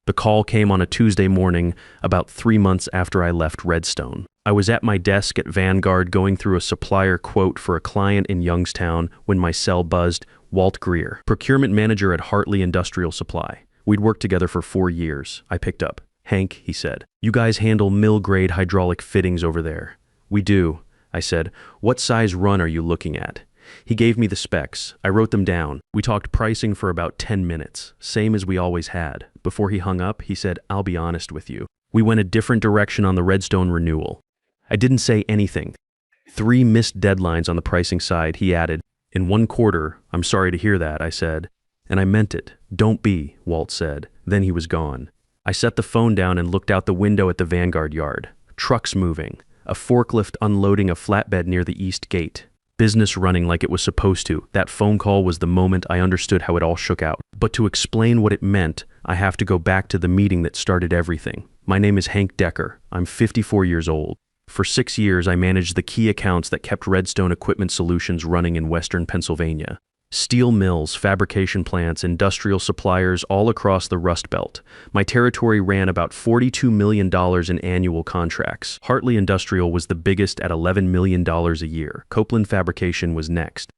The call came on a Tuesday morning, about 3 months after I left Redstone. I was at my desk at Vanguard going through a supplier quote for a client in Youngstown when my cell buzzed. Walt Greer, procurement manager at Hartley Industrial Supply. We'd worked together for 4 years. I picked up. "Hank," he said, "you guys handle mill-grade hydraulic fittings over there." "We do," I said. "What size run are you looking at?" He gave me the specs. I wrote them down. We talked pricing for about 10 minutes, same as we always had. Before he hung up, he said, "I'll be honest with you. We went a different direction on the Redstone renewal." I didn't say anything. 3 missed deadlines on the pricing side, he added. "In 1 quarter, I'm sorry to hear that," I said. "And I meant it. Don't be," Walt said. Then he was gone. I set the phone down and looked out the window at the Vanguard yard. Trucks moving. A forklift unloading a flatbed near the east gate. Business running like it was supposed to. That phone call was the moment I understood how it all shook out. But to explain what it meant, I have to go back to the meeting that started everything. My name is Hank Decker. I'm 54 years old. For 6 years, I managed the key accounts that kept Redstone Equipment Solutions running in western Pennsylvania. Steel mills, fabrication plants, industrial suppliers all across the Rust Belt. My territory ran about $42 million in annual contracts. Hartley Industrial was the biggest at $11 million a year. Copeland Fabrication was next.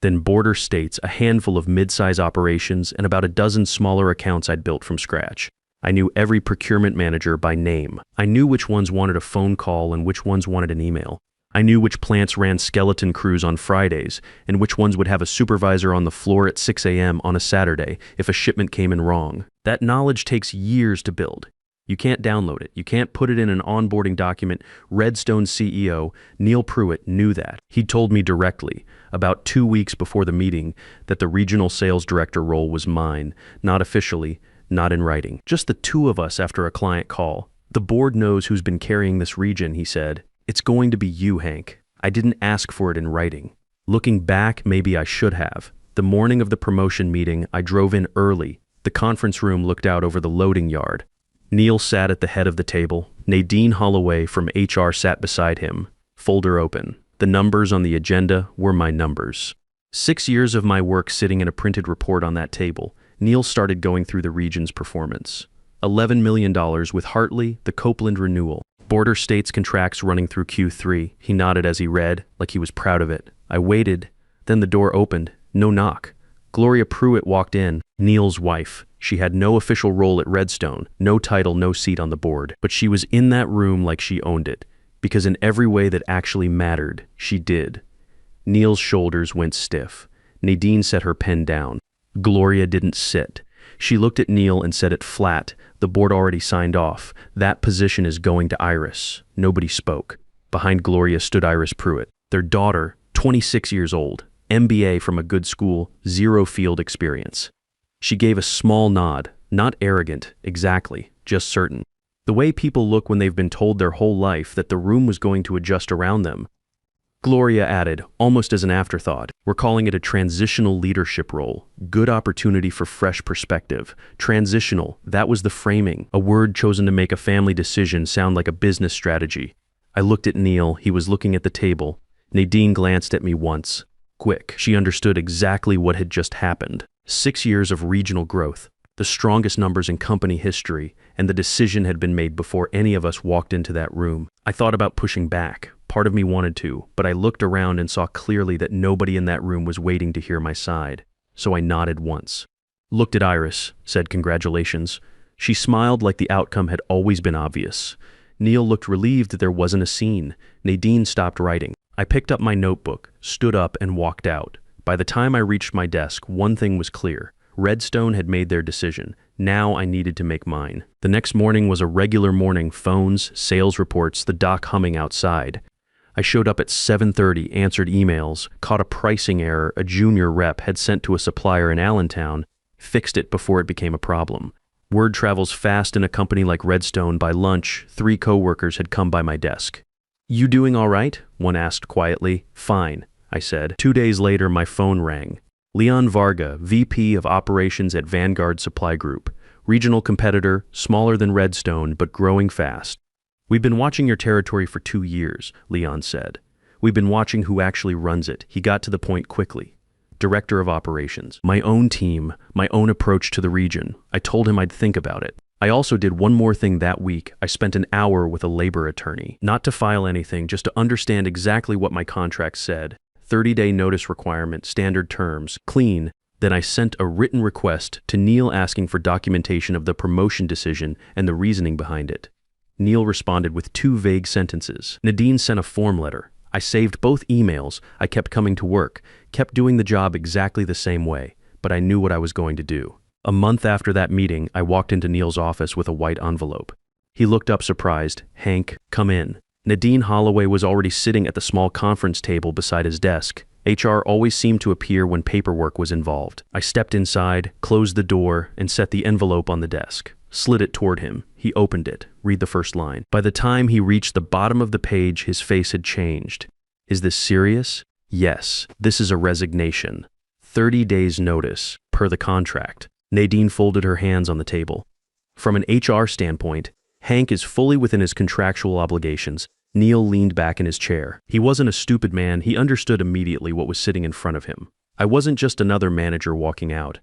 Then border states, a handful of mid-size operations, and about a dozen smaller accounts I'd built from scratch. I knew every procurement manager by name. I knew which ones wanted a phone call and which ones wanted an email. I knew which plants ran skeleton crews on Fridays and which ones would have a supervisor on the floor at 6 a.m. on a Saturday if a shipment came in wrong. That knowledge takes years to build. You can't download it. You can't put it in an onboarding document. Redstone's CEO, Neil Pruitt, knew that. He told me directly, about 2 weeks before the meeting, that the regional sales director role was mine, not officially, not in writing. Just the 2 of us after a client call. "The board knows who's been carrying this region," he said. "It's going to be you, Hank." I didn't ask for it in writing. Looking back, maybe I should have. The morning of the promotion meeting, I drove in early. The conference room looked out over the loading yard. Neil sat at the head of the table. Nadine Holloway from HR sat beside him, folder open. The numbers on the agenda were my numbers. 6 years of my work sitting in a printed report on that table. Neil started going through the region's performance. $11 million with Hartley, the Copeland renewal. Border states contracts running through Q3. He nodded as he read, like he was proud of it. I waited. Then the door opened. No knock. Gloria Pruitt walked in, Neil's wife. She had no official role at Redstone, no title, no seat on the board. But she was in that room like she owned it, because in every way that actually mattered, she did. Neil's shoulders went stiff. Nadine set her pen down. Gloria didn't sit. She looked at Neil and said it flat. The board already signed off. That position is going to Iris. Nobody spoke. Behind Gloria stood Iris Pruitt. Their daughter, 26 years old, MBA from a good school, 0 field experience. She gave a small nod, not arrogant, exactly, just certain. The way people look when they've been told their whole life that the room was going to adjust around them. Gloria added, almost as an afterthought, "We're calling it a transitional leadership role. Good opportunity for fresh perspective. Transitional, that was the framing. A word chosen to make a family decision sound like a business strategy." I looked at Neil. He was looking at the table. Nadine glanced at me once. Quick. She understood exactly what had just happened. 6 years of regional growth, the strongest numbers in company history, and the decision had been made before any of us walked into that room. I thought about pushing back. Part of me wanted to, but I looked around and saw clearly that nobody in that room was waiting to hear my side. So I nodded once. Looked at Iris, said congratulations. She smiled like the outcome had always been obvious. Neil looked relieved that there wasn't a scene. Nadine stopped writing. I picked up my notebook, stood up, and walked out. By the time I reached my desk, one thing was clear. Redstone had made their decision. Now I needed to make mine. The next morning was a regular morning, phones, sales reports, the dock humming outside. I showed up at 7:30, answered emails, caught a pricing error a junior rep had sent to a supplier in Allentown, fixed it before it became a problem. Word travels fast in a company like Redstone. By lunch, 3 coworkers had come by my desk. "You doing all right?" one asked quietly. "Fine," I said. 2 days later, my phone rang. Leon Varga, VP of Operations at Vanguard Supply Group. Regional competitor, smaller than Redstone, but growing fast. "We've been watching your territory for 2 years, Leon said. "We've been watching who actually runs it." He got to the point quickly. "Director of Operations. My own team, my own approach to the region." I told him I'd think about it. I also did one more thing that week. I spent an hour with a labor attorney, not to file anything, just to understand exactly what my contract said. 30-day notice requirement, standard terms, clean. Then I sent a written request to Neil asking for documentation of the promotion decision and the reasoning behind it. Neil responded with 2 vague sentences. Nadine sent a form letter. I saved both emails. I kept coming to work, kept doing the job exactly the same way, but I knew what I was going to do. A month after that meeting, I walked into Neil's office with a white envelope. He looked up surprised. "Hank, come in." Nadine Holloway was already sitting at the small conference table beside his desk. HR always seemed to appear when paperwork was involved. I stepped inside, closed the door, and set the envelope on the desk. Slid it toward him. He opened it. Read the first line. By the time he reached the bottom of the page, his face had changed. "Is this serious?" "Yes. This is a resignation. 30 days notice, per the contract." Nadine folded her hands on the table. From an HR standpoint, Hank is fully within his contractual obligations. Neil leaned back in his chair. He wasn't a stupid man. He understood immediately what was sitting in front of him. I wasn't just another manager walking out.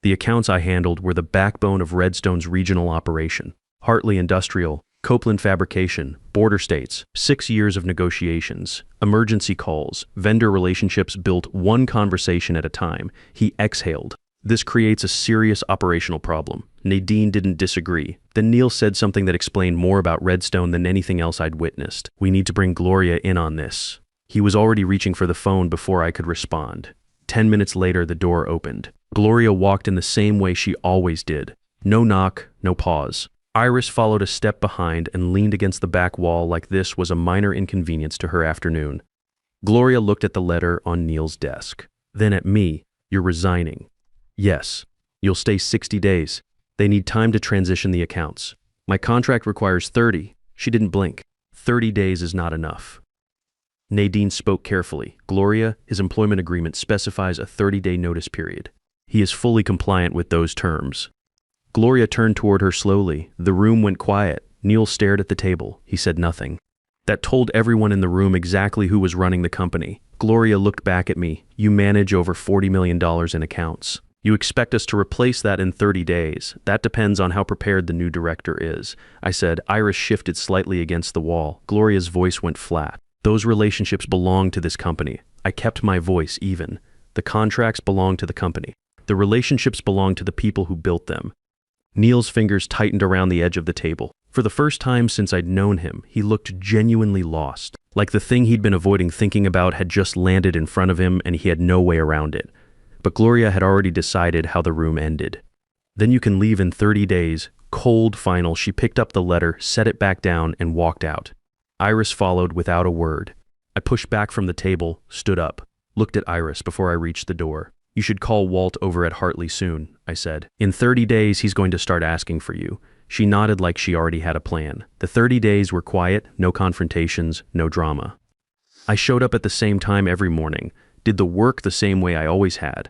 The accounts I handled were the backbone of Redstone's regional operation. Hartley Industrial, Copeland Fabrication, border states, 6 years of negotiations, emergency calls, vendor relationships built one conversation at a time. He exhaled. "This creates a serious operational problem." Nadine didn't disagree. Then Neil said something that explained more about Redstone than anything else I'd witnessed. "We need to bring Gloria in on this." He was already reaching for the phone before I could respond. 10 minutes later, the door opened. Gloria walked in the same way she always did. No knock, no pause. Iris followed a step behind and leaned against the back wall like this was a minor inconvenience to her afternoon. Gloria looked at the letter on Neil's desk. Then at me. "You're resigning." "Yes. You'll stay 60 days. They need time to transition the accounts. My contract requires 30. She didn't blink. 30 days is not enough. Nadine spoke carefully. "Gloria, his employment agreement specifies a 30-day notice period. He is fully compliant with those terms." Gloria turned toward her slowly. The room went quiet. Neil stared at the table. He said nothing. That told everyone in the room exactly who was running the company. Gloria looked back at me. "You manage over $40 million in accounts. You expect us to replace that in 30 days. That depends on how prepared the new director is." I said. Iris shifted slightly against the wall. Gloria's voice went flat. "Those relationships belong to this company." I kept my voice even. "The contracts belong to the company. The relationships belong to the people who built them." Neil's fingers tightened around the edge of the table. For the first time since I'd known him, he looked genuinely lost. Like the thing he'd been avoiding thinking about had just landed in front of him and he had no way around it. But Gloria had already decided how the room ended. "Then you can leave in 30 days. Cold final. She picked up the letter, set it back down, and walked out. Iris followed without a word. I pushed back from the table, stood up, looked at Iris before I reached the door. "You should call Walt over at Hartley soon," I said. "In 30 days, he's going to start asking for you." She nodded like she already had a plan. The 30 days were quiet, no confrontations, no drama. I showed up at the same time every morning, did the work the same way I always had.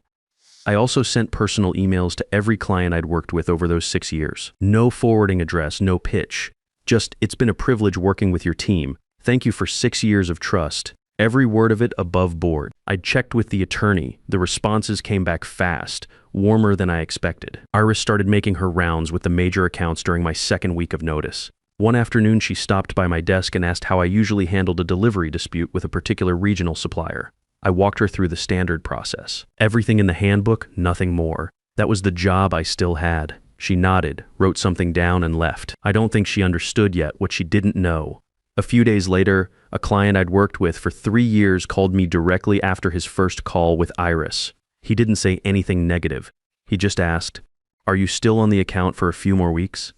I also sent personal emails to every client I'd worked with over those 6 years. No forwarding address, no pitch. Just, "It's been a privilege working with your team. Thank you for 6 years of trust." Every word of it above board. I'd checked with the attorney. The responses came back fast, warmer than I expected. Iris started making her rounds with the major accounts during my second week of notice. One afternoon, she stopped by my desk and asked how I usually handled a delivery dispute with a particular regional supplier. I walked her through the standard process. Everything in the handbook, nothing more. That was the job I still had. She nodded, wrote something down, and left. I don't think she understood yet what she didn't know. A few days later, a client I'd worked with for 3 years called me directly after his first call with Iris. He didn't say anything negative. He just asked, "Are you still on the account for a few more weeks?"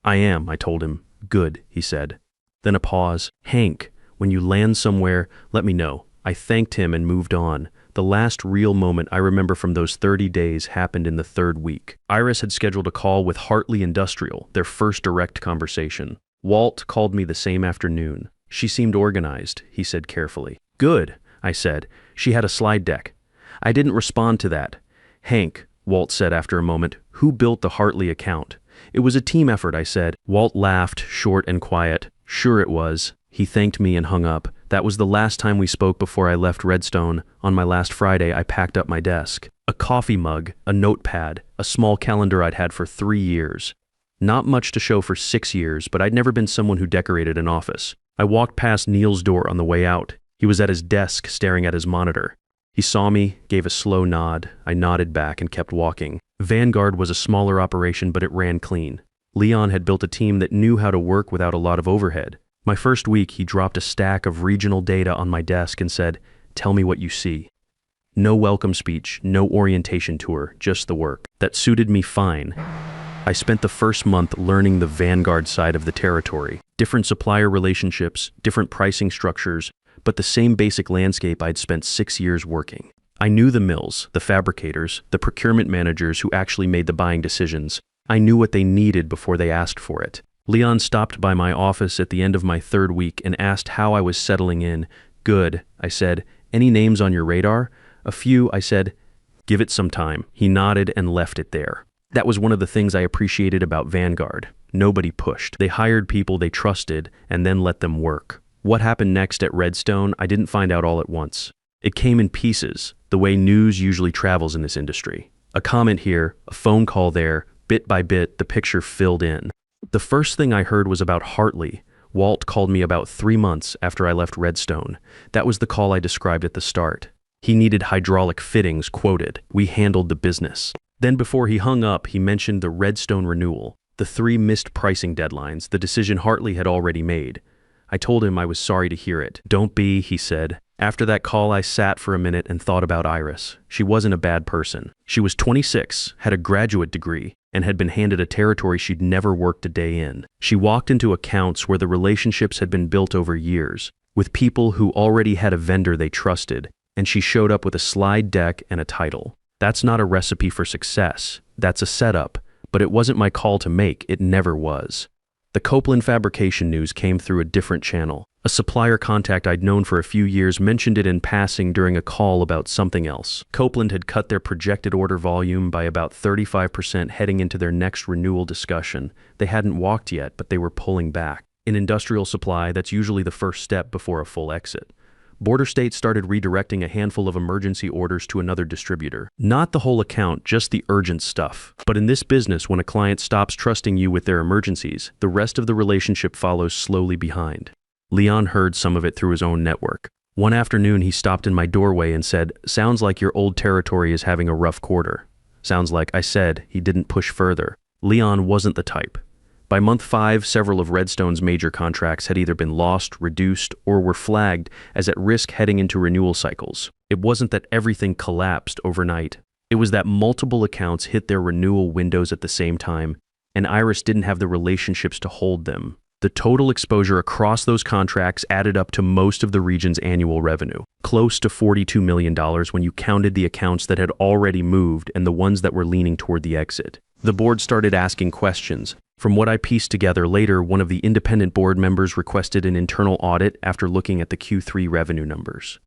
"I am," I told him. "Good," he said. Then a pause. "Hank, when you land somewhere, let me know." I thanked him and moved on. The last real moment I remember from those 30 days happened in the 3rd week. Iris had scheduled a call with Hartley Industrial, their first direct conversation. Walt called me the same afternoon. "She seemed organized," he said carefully. "Good," I said. "She had a slide deck." I didn't respond to that. "Hank," Walt said after a moment, "who built the Hartley account?" "It was a team effort," I said. Walt laughed, short and quiet. "Sure it was." He thanked me and hung up. That was the last time we spoke before I left Redstone. On my last Friday, I packed up my desk. A coffee mug, a notepad, a small calendar I'd had for 3 years. Not much to show for 6 years, but I'd never been someone who decorated an office. I walked past Neil's door on the way out. He was at his desk staring at his monitor. He saw me, gave a slow nod. I nodded back and kept walking. Vanguard was a smaller operation, but it ran clean. Leon had built a team that knew how to work without a lot of overhead. My first week, he dropped a stack of regional data on my desk and said, "Tell me what you see." No welcome speech, no orientation tour, just the work. That suited me fine. I spent the first month learning the Vanguard side of the territory. Different supplier relationships, different pricing structures, but the same basic landscape I'd spent 6 years working. I knew the mills, the fabricators, the procurement managers who actually made the buying decisions. I knew what they needed before they asked for it. Leon stopped by my office at the end of my 3rd week and asked how I was settling in. "Good," I said. "Any names on your radar?" "A few," I said. "Give it some time." He nodded and left it there. That was one of the things I appreciated about Vanguard. Nobody pushed. They hired people they trusted and then let them work. What happened next at Redstone, I didn't find out all at once. It came in pieces, the way news usually travels in this industry. A comment here, a phone call there, bit by bit, the picture filled in. The first thing I heard was about Hartley. Walt called me about 3 months after I left Redstone. That was the call I described at the start. He needed hydraulic fittings, quoted. We handled the business. Then before he hung up, he mentioned the Redstone renewal, the 3 missed pricing deadlines, the decision Hartley had already made. I told him I was sorry to hear it. "Don't be," he said. After that call, I sat for a minute and thought about Iris. She wasn't a bad person. She was 26, had a graduate degree, and had been handed a territory she'd never worked a day in. She walked into accounts where the relationships had been built over years, with people who already had a vendor they trusted, and she showed up with a slide deck and a title. That's not a recipe for success. That's a setup, but it wasn't my call to make. It never was. The Copeland fabrication news came through a different channel. A supplier contact I'd known for a few years mentioned it in passing during a call about something else. Copeland had cut their projected order volume by about 35% heading into their next renewal discussion. They hadn't walked yet, but they were pulling back. In industrial supply, that's usually the first step before a full exit. Border states started redirecting a handful of emergency orders to another distributor. Not the whole account, just the urgent stuff. But in this business, when a client stops trusting you with their emergencies, the rest of the relationship follows slowly behind. Leon heard some of it through his own network. One afternoon, he stopped in my doorway and said, "Sounds like your old territory is having a rough quarter." Sounds like, I said. He didn't push further. Leon wasn't the type. By month 5, several of Redstone's major contracts had either been lost, reduced, or were flagged as at risk heading into renewal cycles. It wasn't that everything collapsed overnight. It was that multiple accounts hit their renewal windows at the same time, and Iris didn't have the relationships to hold them. The total exposure across those contracts added up to most of the region's annual revenue, close to $42 million when you counted the accounts that had already moved and the ones that were leaning toward the exit. The board started asking questions. From what I pieced together later, one of the independent board members requested an internal audit after looking at the Q3 revenue numbers.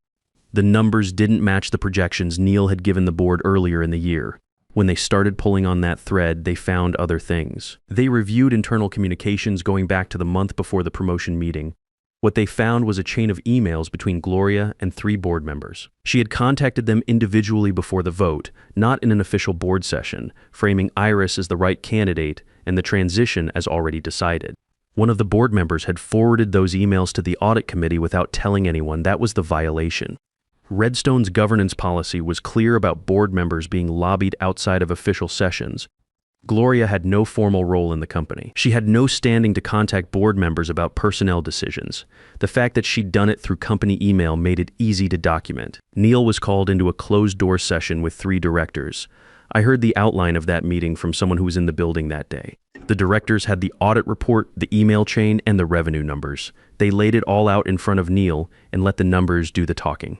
The numbers didn't match the projections Neil had given the board earlier in the year. When they started pulling on that thread, they found other things. They reviewed internal communications going back to the month before the promotion meeting. What they found was a chain of emails between Gloria and 3 board members. She had contacted them individually before the vote, not in an official board session, framing Iris as the right candidate and the transition as already decided. One of the board members had forwarded those emails to the audit committee without telling anyone. That was the violation. Redstone's governance policy was clear about board members being lobbied outside of official sessions. Gloria had no formal role in the company. She had no standing to contact board members about personnel decisions. The fact that she'd done it through company email made it easy to document. Neil was called into a closed-door session with 3 directors. I heard the outline of that meeting from someone who was in the building that day. The directors had the audit report, the email chain, and the revenue numbers. They laid it all out in front of Neil and let the numbers do the talking.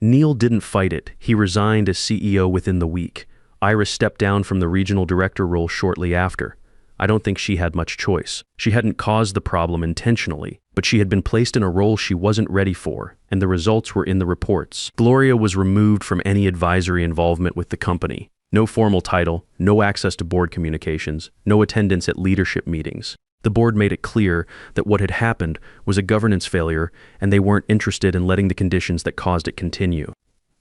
Neil didn't fight it. He resigned as CEO within the week. Iris stepped down from the regional director role shortly after. I don't think she had much choice. She hadn't caused the problem intentionally, but she had been placed in a role she wasn't ready for, and the results were in the reports. Gloria was removed from any advisory involvement with the company. No formal title, no access to board communications, no attendance at leadership meetings. The board made it clear that what had happened was a governance failure, and they weren't interested in letting the conditions that caused it continue.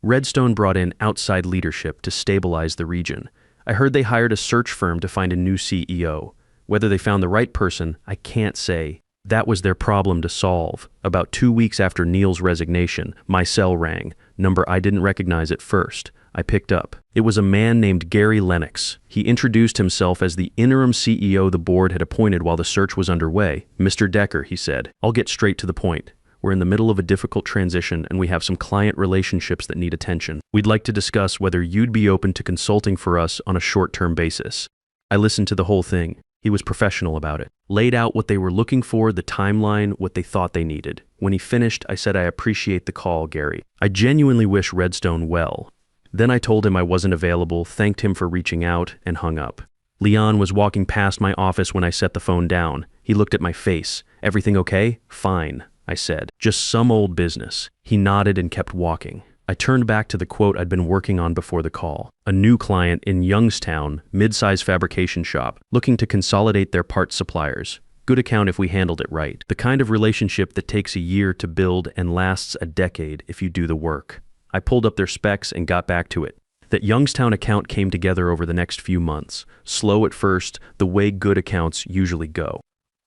Redstone brought in outside leadership to stabilize the region. I heard they hired a search firm to find a new CEO. Whether they found the right person, I can't say. That was their problem to solve. About 2 weeks after Neil's resignation, my cell rang. Number I didn't recognize at first. I picked up. It was a man named Gary Lennox. He introduced himself as the interim CEO the board had appointed while the search was underway. Mr. Decker, he said, I'll get straight to the point. We're in the middle of a difficult transition and we have some client relationships that need attention. We'd like to discuss whether you'd be open to consulting for us on a short-term basis. I listened to the whole thing. He was professional about it. Laid out what they were looking for, the timeline, what they thought they needed. When he finished, I said I appreciate the call, Gary. I genuinely wish Redstone well. Then I told him I wasn't available, thanked him for reaching out, and hung up. Leon was walking past my office when I set the phone down. He looked at my face. Everything okay? Fine, I said. Just some old business. He nodded and kept walking. I turned back to the quote I'd been working on before the call. A new client in Youngstown, mid-size fabrication shop, looking to consolidate their parts suppliers. Good account if we handled it right. The kind of relationship that takes a year to build and lasts a decade if you do the work. I pulled up their specs and got back to it. That Youngstown account came together over the next few months. Slow at first, the way good accounts usually go.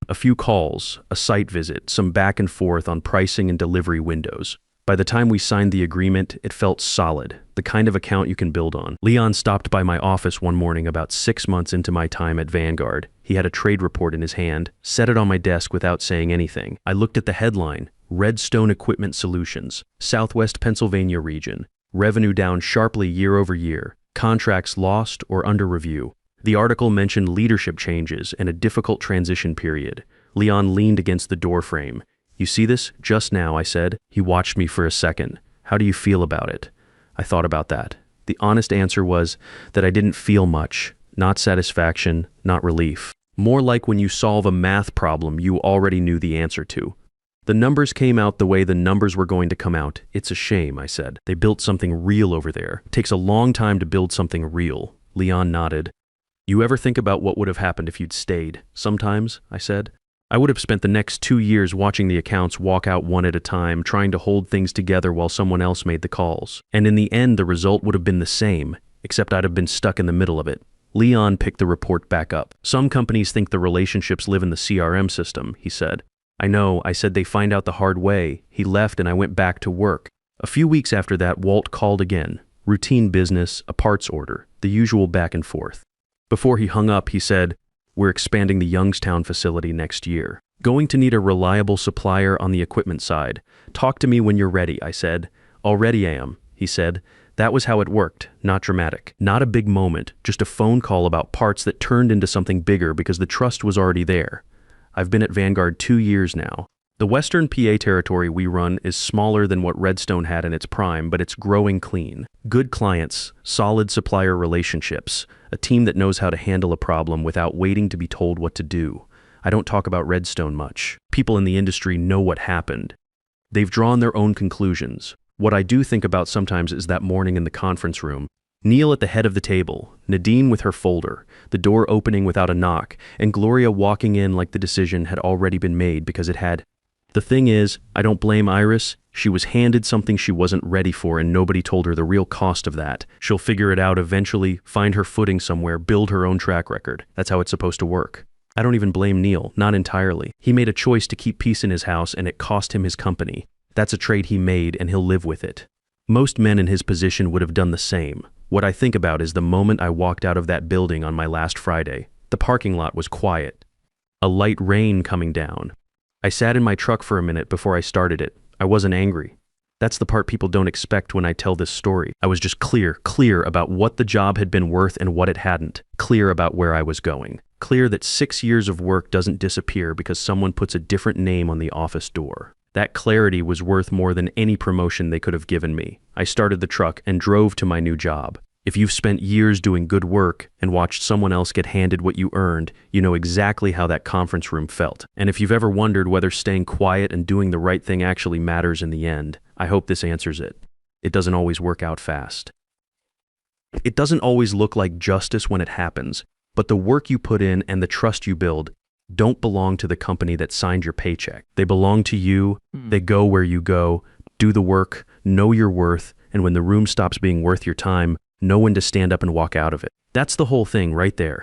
A few calls, a site visit, some back and forth on pricing and delivery windows. By the time we signed the agreement, it felt solid, the kind of account you can build on. Leon stopped by my office one morning about 6 months into my time at Vanguard. He had a trade report in his hand, set it on my desk without saying anything. I looked at the headline, Redstone Equipment Solutions, Southwest Pennsylvania region. Revenue down sharply year over year. Contracts lost or under review. The article mentioned leadership changes and a difficult transition period. Leon leaned against the doorframe. You see this? Just now, I said. He watched me for a second. How do you feel about it? I thought about that. The honest answer was that I didn't feel much. Not satisfaction, not relief. More like when you solve a math problem you already knew the answer to. The numbers came out the way the numbers were going to come out. It's a shame, I said. They built something real over there. It takes a long time to build something real. Leon nodded. You ever think about what would have happened if you'd stayed? Sometimes, I said. I would have spent the next 2 years watching the accounts walk out one at a time, trying to hold things together while someone else made the calls. And in the end, the result would have been the same, except I'd have been stuck in the middle of it. Leon picked the report back up. Some companies think the relationships live in the CRM system, he said. I know, I said they find out the hard way. He left and I went back to work. A few weeks after that, Walt called again. Routine business, a parts order, the usual back and forth. Before he hung up, he said, We're expanding the Youngstown facility next year. Going to need a reliable supplier on the equipment side. Talk to me when you're ready, I said. Already am, he said. That was how it worked, not dramatic. Not a big moment, just a phone call about parts that turned into something bigger because the trust was already there. I've been at Vanguard 2 years now. The Western PA territory we run is smaller than what Redstone had in its prime, but it's growing clean. Good clients, solid supplier relationships, a team that knows how to handle a problem without waiting to be told what to do. I don't talk about Redstone much. People in the industry know what happened. They've drawn their own conclusions. What I do think about sometimes is that morning in the conference room. Neil at the head of the table, Nadine with her folder, the door opening without a knock, and Gloria walking in like the decision had already been made because it had. The thing is, I don't blame Iris. She was handed something she wasn't ready for and nobody told her the real cost of that. She'll figure it out eventually, find her footing somewhere, build her own track record. That's how it's supposed to work. I don't even blame Neil, not entirely. He made a choice to keep peace in his house and it cost him his company. That's a trade he made and he'll live with it. Most men in his position would have done the same. What I think about is the moment I walked out of that building on my last Friday. The parking lot was quiet. A light rain coming down. I sat in my truck for a minute before I started it. I wasn't angry. That's the part people don't expect when I tell this story. I was just clear about what the job had been worth and what it hadn't. Clear about where I was going. Clear that 6 years of work doesn't disappear because someone puts a different name on the office door. That clarity was worth more than any promotion they could have given me. I started the truck and drove to my new job. If you've spent years doing good work and watched someone else get handed what you earned, you know exactly how that conference room felt. And if you've ever wondered whether staying quiet and doing the right thing actually matters in the end, I hope this answers it. It doesn't always work out fast. It doesn't always look like justice when it happens, but the work you put in and the trust you build don't belong to the company that signed your paycheck. They belong to you. They go where you go. Do the work, know your worth, and when the room stops being worth your time, know when to stand up and walk out of it. That's the whole thing right there.